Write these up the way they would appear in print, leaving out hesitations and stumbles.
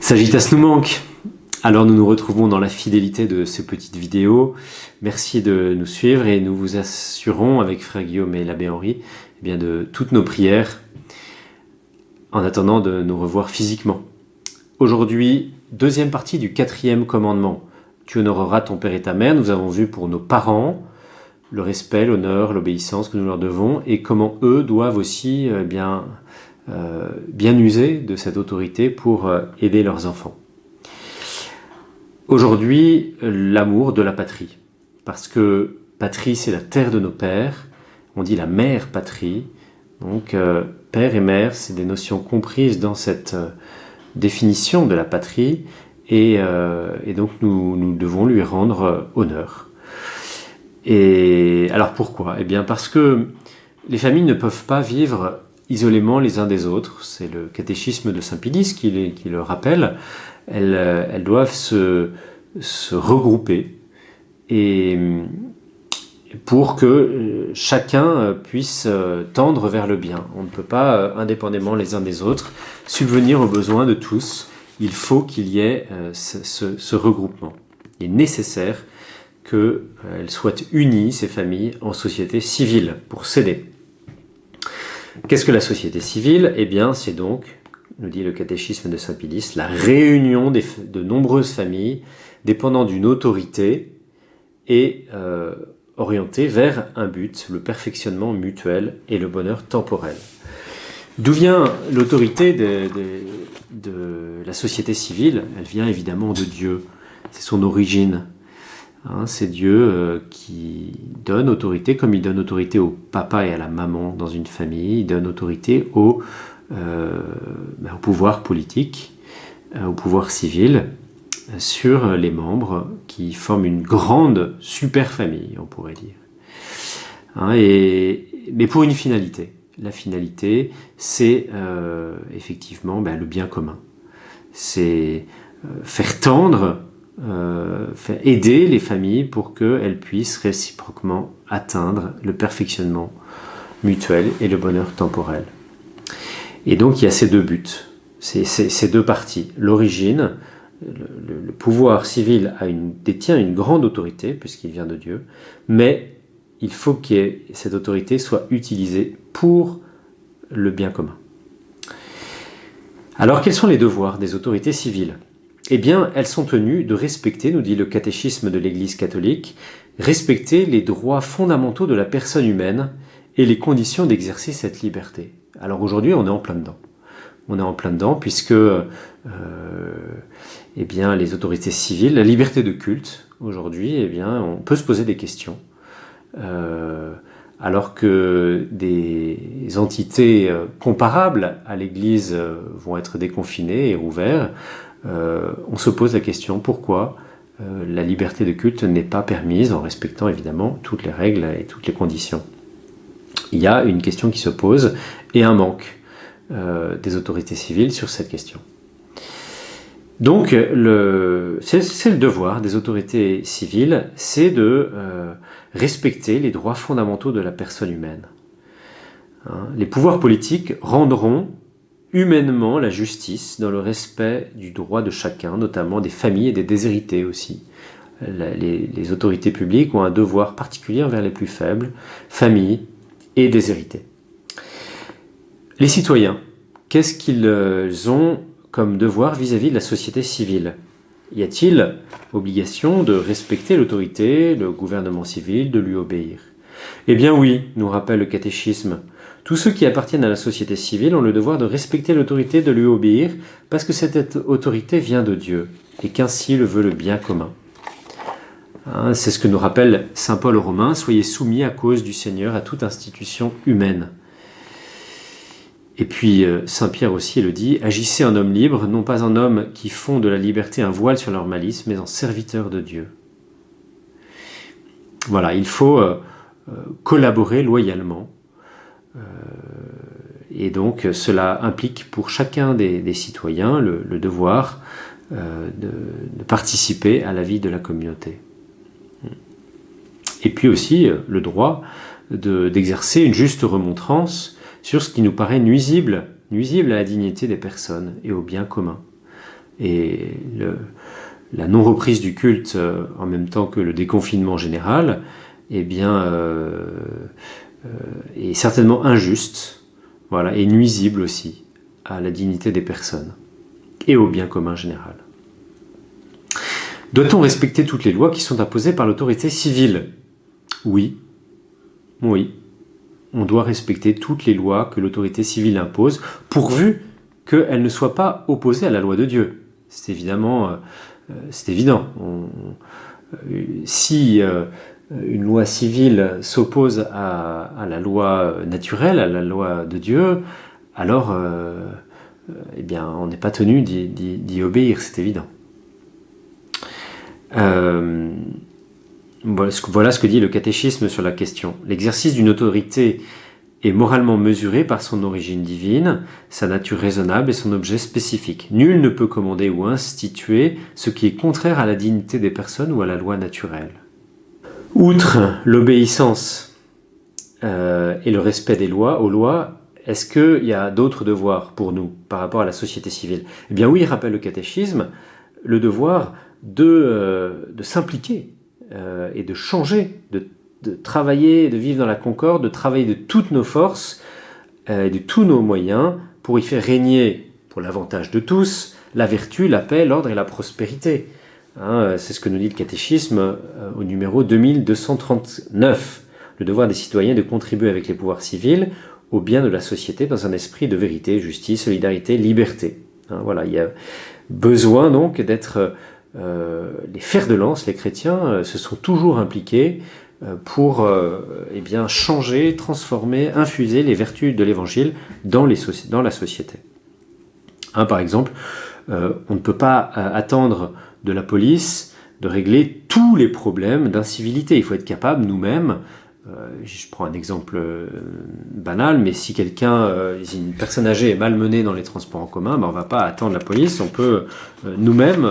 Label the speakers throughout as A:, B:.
A: Sagittas nous manque. Alors nous nous retrouvons dans la fidélité de ces petites vidéos. Merci de nous suivre et nous vous assurons avec frère Guillaume et l'abbé Henri de toutes nos prières en attendant de nous revoir physiquement. Aujourd'hui, deuxième partie du 4e commandement. Tu honoreras ton père et ta mère. Nous avons vu pour nos parents le respect, l'honneur, l'obéissance que nous leur devons et comment eux doivent aussi bien user de cette autorité pour aider leurs enfants. Aujourd'hui, l'amour de la patrie. Parce que patrie, c'est la terre de nos pères. On dit la mère patrie. Donc, père et mère, c'est des notions comprises dans cette définition de la patrie. Et donc, nous devons lui rendre honneur. Et alors, pourquoi? Eh bien, parce que les familles ne peuvent pas vivre isolément les uns des autres. C'est le catéchisme de Saint Pilice qui le rappelle. Elles doivent se regrouper et pour que chacun puisse tendre vers le bien. On ne peut pas, indépendamment les uns des autres, subvenir aux besoins de tous. Il faut qu'il y ait ce regroupement. Il est nécessaire qu'elles soient unies, ces familles, en société civile, pour s'aider. Qu'est-ce que la société civile? Eh bien, c'est donc, nous dit le catéchisme de Saint Pilice, la réunion de nombreuses familles dépendant d'une autorité et orientée vers un but, le perfectionnement mutuel et le bonheur temporel. D'où vient l'autorité de la société civile? Elle vient évidemment de Dieu, c'est son origine. C'est Dieu qui donne autorité, comme il donne autorité au papa et à la maman dans une famille, il donne autorité au pouvoir politique, au pouvoir civil, sur les membres qui forment une grande super famille, on pourrait dire. Mais pour une finalité. La finalité, c'est effectivement le bien commun. C'est faire tendre, faire aider les familles pour qu'elles puissent réciproquement atteindre le perfectionnement mutuel et le bonheur temporel. Et donc il y a ces deux buts, ces deux parties. L'origine, le pouvoir civil détient une grande autorité puisqu'il vient de Dieu, mais il faut que cette autorité soit utilisée pour le bien commun. Alors quels sont les devoirs des autorités civiles? Eh bien, elles sont tenues de respecter, nous dit le catéchisme de l'Église catholique, respecter les droits fondamentaux de la personne humaine et les conditions d'exercer cette liberté. Alors aujourd'hui, on est en plein dedans. On est en plein dedans puisque les autorités civiles, la liberté de culte, aujourd'hui, on peut se poser des questions. Alors que des entités comparables à l'Église vont être déconfinées et rouvertes, on se pose la question pourquoi la liberté de culte n'est pas permise en respectant évidemment toutes les règles et toutes les conditions. Il y a une question qui se pose et un manque des autorités civiles sur cette question. Donc c'est le devoir des autorités civiles, c'est de respecter les droits fondamentaux de la personne humaine. Les pouvoirs politiques rendront humainement la justice dans le respect du droit de chacun, notamment des familles et des déshérités aussi. Les autorités publiques ont un devoir particulier envers les plus faibles, familles et déshérités. Les citoyens, qu'est-ce qu'ils ont comme devoir vis-à-vis de la société civile? Y a-t-il obligation de respecter l'autorité, le gouvernement civil, de lui obéir? Eh bien oui, nous rappelle le catéchisme. Tous ceux qui appartiennent à la société civile ont le devoir de respecter l'autorité, de lui obéir, parce que cette autorité vient de Dieu, et qu'ainsi le veut le bien commun. C'est ce que nous rappelle saint Paul aux Romains, soyez soumis à cause du Seigneur à toute institution humaine. Et puis saint Pierre aussi le dit, agissez en homme libre, non pas en homme qui font de la liberté un voile sur leur malice, mais en serviteur de Dieu. Voilà, il faut collaborer loyalement. Et donc cela implique pour chacun des citoyens le devoir de participer à la vie de la communauté. Et puis aussi le droit d'exercer une juste remontrance sur ce qui nous paraît nuisible à la dignité des personnes et au bien commun. et la non-reprise du culte en même temps que le déconfinement général, eh bien, est certainement injuste, voilà, et nuisible aussi à la dignité des personnes et au bien commun général. Doit-on respecter toutes les lois qui sont imposées par l'autorité civile? Oui, oui. On doit respecter toutes les lois que l'autorité civile impose, pourvu qu'elles ne soient pas opposées à la loi de Dieu. C'est évidemment, c'est évident. Si une loi civile s'oppose à la loi naturelle, à la loi de Dieu, alors eh bien, on n'est pas tenu d'y obéir, c'est évident. Voilà ce que dit le catéchisme sur la question. L'exercice d'une autorité est moralement mesuré par son origine divine, sa nature raisonnable et son objet spécifique. Nul ne peut commander ou instituer ce qui est contraire à la dignité des personnes ou à la loi naturelle. Outre l'obéissance et le respect des lois, aux lois, est-ce qu'il y a d'autres devoirs pour nous par rapport à la société civile? Eh bien oui, rappelle le catéchisme, le devoir de s'impliquer et de changer, de travailler, de vivre dans la concorde, de travailler de toutes nos forces et de tous nos moyens pour y faire régner, pour l'avantage de tous, la vertu, la paix, l'ordre et la prospérité. Hein, c'est ce que nous dit le catéchisme au numéro 2239. Le devoir des citoyens de contribuer avec les pouvoirs civils au bien de la société dans un esprit de vérité, justice, solidarité, liberté. Hein, voilà, il y a besoin donc d'être les fers de lance, les chrétiens se sont toujours impliqués pour eh bien, changer, transformer, infuser les vertus de l'Évangile dans la société. Hein, par exemple, on ne peut pas attendre de la police de régler tous les problèmes d'incivilité. Il faut être capable nous-mêmes, je prends un exemple banal, mais si une personne âgée est malmenée dans les transports en commun, ben on ne va pas attendre la police, on peut nous-mêmes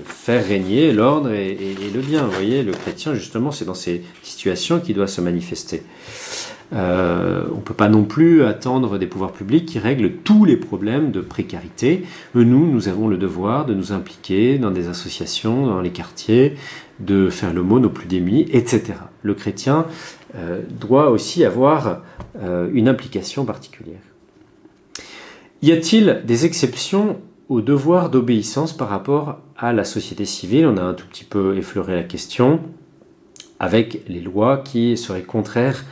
A: faire régner l'ordre et le bien. Vous voyez, le chrétien, justement, c'est dans ces situations qu'il doit se manifester. On ne peut pas non plus attendre des pouvoirs publics qui règlent tous les problèmes de précarité. Nous avons le devoir de nous impliquer dans des associations, dans les quartiers, de faire l'aumône aux plus démunis, etc. Le chrétien doit aussi avoir une implication particulière. Y a-t-il des exceptions au devoir d'obéissance par rapport à la société civile? On a un tout petit peu effleuré la question avec les lois qui seraient contraires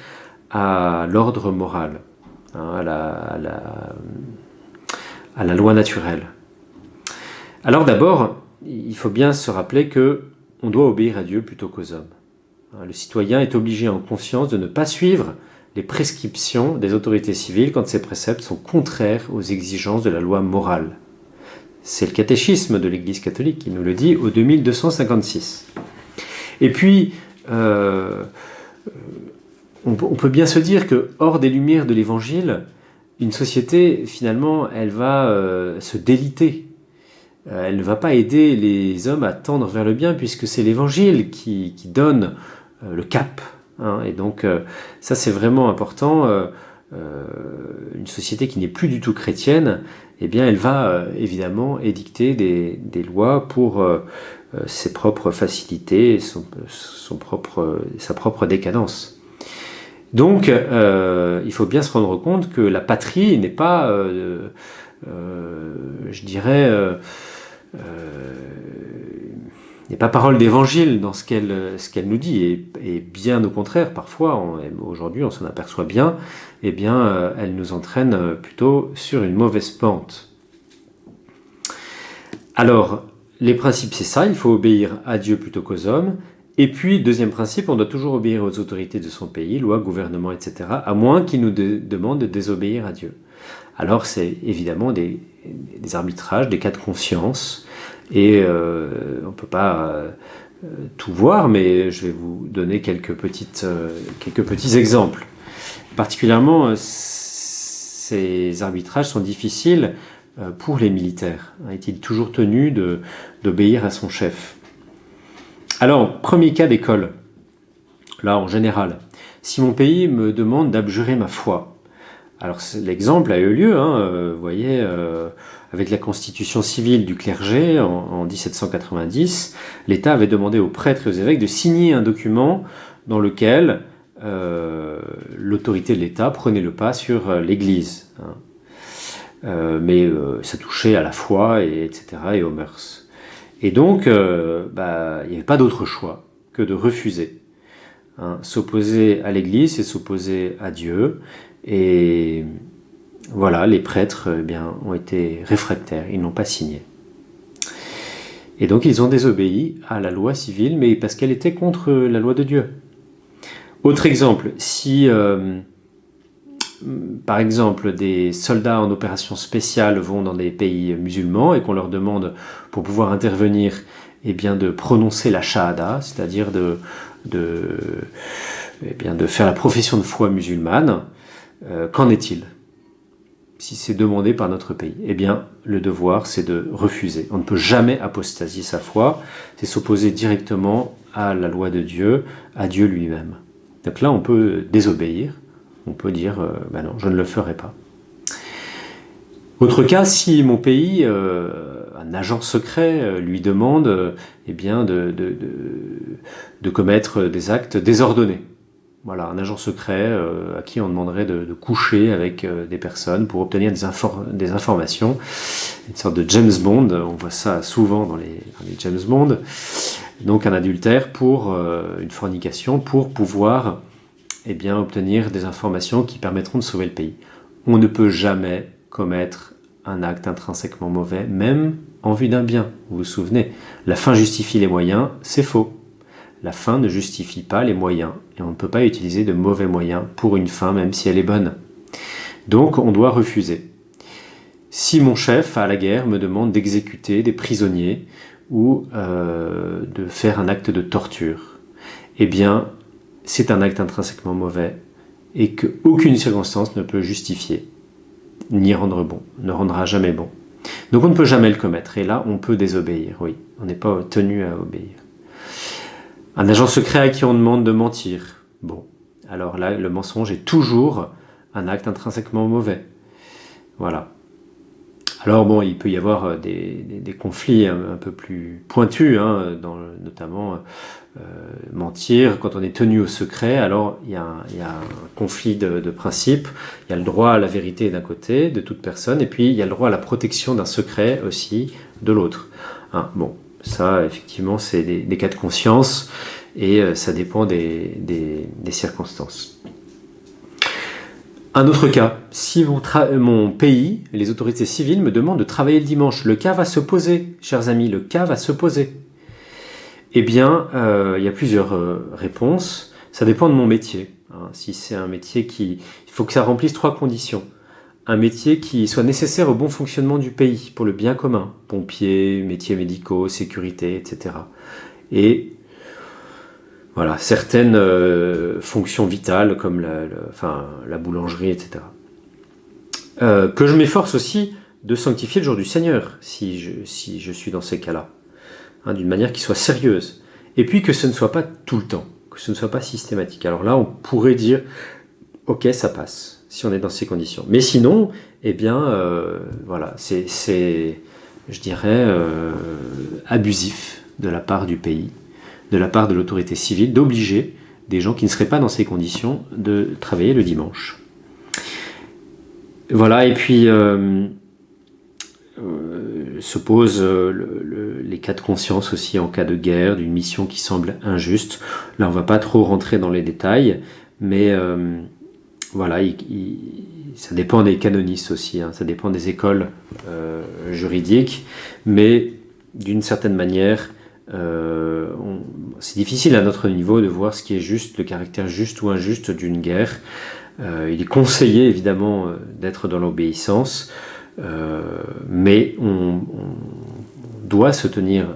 A: à l'ordre moral, hein, à la loi naturelle. Alors d'abord, il faut bien se rappeler qu'on doit obéir à Dieu plutôt qu'aux hommes. Le citoyen est obligé en conscience de ne pas suivre les prescriptions des autorités civiles quand ces préceptes sont contraires aux exigences de la loi morale. C'est le catéchisme de l'Église catholique qui nous le dit au 2256. Et puis, on peut bien se dire que hors des lumières de l'Évangile, une société, finalement, elle va se déliter. Elle ne va pas aider les hommes à tendre vers le bien, puisque c'est l'Évangile qui donne le cap. Hein, et donc, ça c'est vraiment important. Une société qui n'est plus du tout chrétienne, eh bien, elle va évidemment édicter des lois pour ses propres facilités, sa propre décadence. Donc, il faut bien se rendre compte que la patrie n'est pas, je dirais, n'est pas parole d'évangile dans ce qu'elle nous dit, et bien au contraire, parfois, aujourd'hui on s'en aperçoit bien, eh bien, elle nous entraîne plutôt sur une mauvaise pente. Alors, les principes, c'est ça, il faut obéir à Dieu plutôt qu'aux hommes. Et puis, deuxième principe, on doit toujours obéir aux autorités de son pays, loi, gouvernement, etc., à moins qu'ils nous demandent de désobéir à Dieu. Alors, c'est évidemment des arbitrages, des cas de conscience, et on ne peut pas tout voir, mais je vais vous donner quelques petits exemples. Particulièrement, ces arbitrages sont difficiles pour les militaires. Est-il toujours tenu d'obéir à son chef? Alors, premier cas d'école, là en général, si mon pays me demande d'abjurer ma foi, alors l'exemple a eu lieu, hein, vous voyez, avec la constitution civile du clergé en 1790, l'État avait demandé aux prêtres et aux évêques de signer un document dans lequel l'autorité de l'État prenait le pas sur l'Église. Mais ça touchait à la foi, etc., et aux mœurs. Et donc, il n'y avait pas d'autre choix que de refuser. S'opposer à l'Église, c'est s'opposer à Dieu. Et voilà, les prêtres ont été réfractaires, ils n'ont pas signé. Et donc ils ont désobéi à la loi civile, mais parce qu'elle était contre la loi de Dieu. Autre exemple, si par exemple des soldats en opération spéciale vont dans des pays musulmans et qu'on leur demande, pour pouvoir intervenir, de prononcer la shahada, c'est-à-dire de faire la profession de foi musulmane, qu'en est-il ? Si c'est demandé par notre pays, le devoir, c'est de refuser. On ne peut jamais apostasier sa foi, c'est s'opposer directement à la loi de Dieu, à Dieu lui-même. Donc là, on peut désobéir, on peut dire, non, je ne le ferai pas. Autre cas, si mon pays, un agent secret lui demande de commettre des actes désordonnés. Voilà, un agent secret à qui on demanderait de coucher avec des personnes pour obtenir des informations. Une sorte de James Bond, on voit ça souvent dans les James Bond. Donc un adultère pour une fornication, pour pouvoir obtenir des informations qui permettront de sauver le pays. On ne peut jamais commettre un acte intrinsèquement mauvais, même en vue d'un bien. Vous vous souvenez, la fin justifie les moyens, c'est faux. La fin ne justifie pas les moyens, et on ne peut pas utiliser de mauvais moyens pour une fin, même si elle est bonne. Donc on doit refuser. Si mon chef à la guerre me demande d'exécuter des prisonniers ou de faire un acte de torture, c'est un acte intrinsèquement mauvais et qu'aucune circonstance ne peut justifier, ni rendre bon, ne rendra jamais bon. Donc on ne peut jamais le commettre, et là on peut désobéir, oui, on n'est pas tenu à obéir. Un agent secret à qui on demande de mentir. Bon, alors là, le mensonge est toujours un acte intrinsèquement mauvais. Voilà. Alors bon, il peut y avoir des conflits un peu plus pointus, notamment mentir quand on est tenu au secret. Alors il y a un conflit de principes. Il y a le droit à la vérité d'un côté, de toute personne, et puis il y a le droit à la protection d'un secret aussi de l'autre. Bon. Ça, effectivement, c'est des cas de conscience et ça dépend des circonstances. Un autre cas, si mon pays, les autorités civiles me demandent de travailler le dimanche, le cas va se poser, chers amis, le cas va se poser. Il y a plusieurs réponses. Ça dépend de mon métier. Si c'est un métier il faut que ça remplisse 3 conditions. Un métier qui soit nécessaire au bon fonctionnement du pays, pour le bien commun, pompiers, métiers médicaux, sécurité, etc. Et voilà, certaines fonctions vitales comme la boulangerie, etc. Que je m'efforce aussi de sanctifier le jour du Seigneur, si je suis dans ces cas-là, d'une manière qui soit sérieuse. Et puis que ce ne soit pas tout le temps, que ce ne soit pas systématique. Alors là, on pourrait dire, ok, ça passe. Si on est dans ces conditions. Mais sinon, voilà, c'est je dirais, abusif de la part du pays, de la part de l'autorité civile, d'obliger des gens qui ne seraient pas dans ces conditions de travailler le dimanche. Voilà, et puis se posent les cas de conscience aussi en cas de guerre, d'une mission qui semble injuste. Là, on ne va pas trop rentrer dans les détails, mais voilà, ça dépend des canonistes aussi, ça dépend des écoles juridiques, mais d'une certaine manière, c'est difficile à notre niveau de voir ce qui est juste, le caractère juste ou injuste d'une guerre. Il est conseillé évidemment d'être dans l'obéissance, mais on doit se tenir,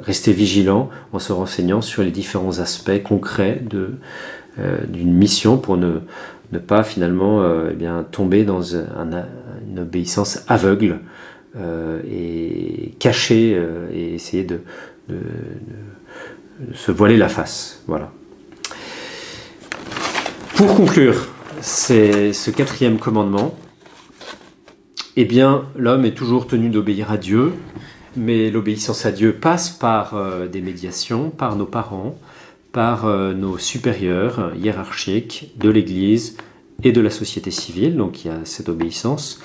A: rester vigilant en se renseignant sur les différents aspects concrets d'une mission pour ne pas finalement tomber dans une obéissance aveugle et cachée et essayer de se voiler la face. Voilà. Pour conclure ce 4e commandement, eh bien, l'homme est toujours tenu d'obéir à Dieu, mais l'obéissance à Dieu passe par des médiations, par nos parents, par nos supérieurs hiérarchiques de l'Église et de la société civile. Donc il y a cette obéissance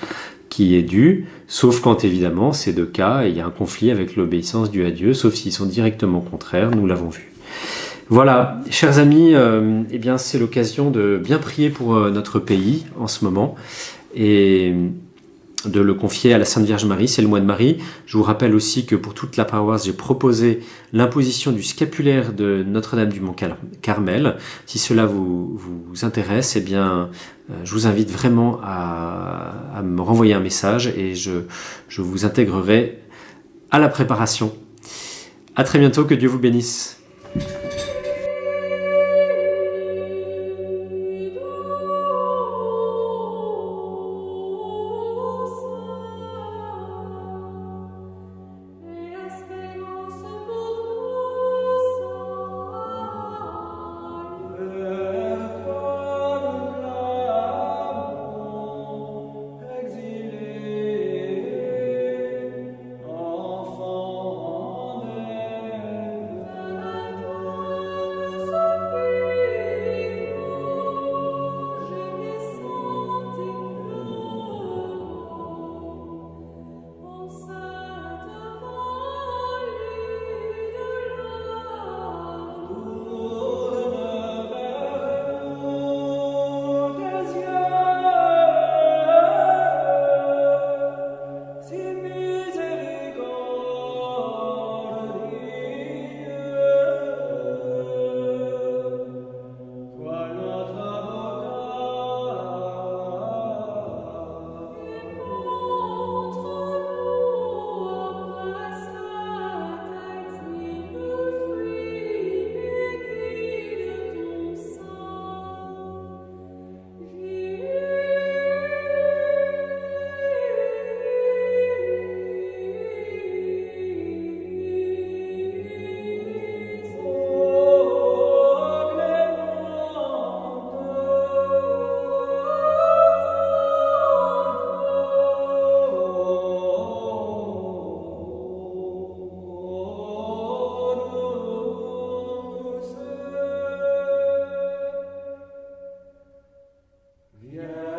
A: qui est due, sauf quand évidemment ces deux cas, il y a un conflit avec l'obéissance due à Dieu, sauf s'ils sont directement contraires, nous l'avons vu. Voilà, chers amis, eh bien c'est l'occasion de bien prier pour notre pays en ce moment et de le confier à la Sainte Vierge Marie, c'est le mois de Marie. Je vous rappelle aussi que pour toute la paroisse, j'ai proposé l'imposition du scapulaire de Notre-Dame du Mont-Carmel. Si cela vous intéresse, eh bien, je vous invite vraiment à me renvoyer un message et je vous intégrerai à la préparation. À très bientôt, que Dieu vous bénisse.
B: Yeah.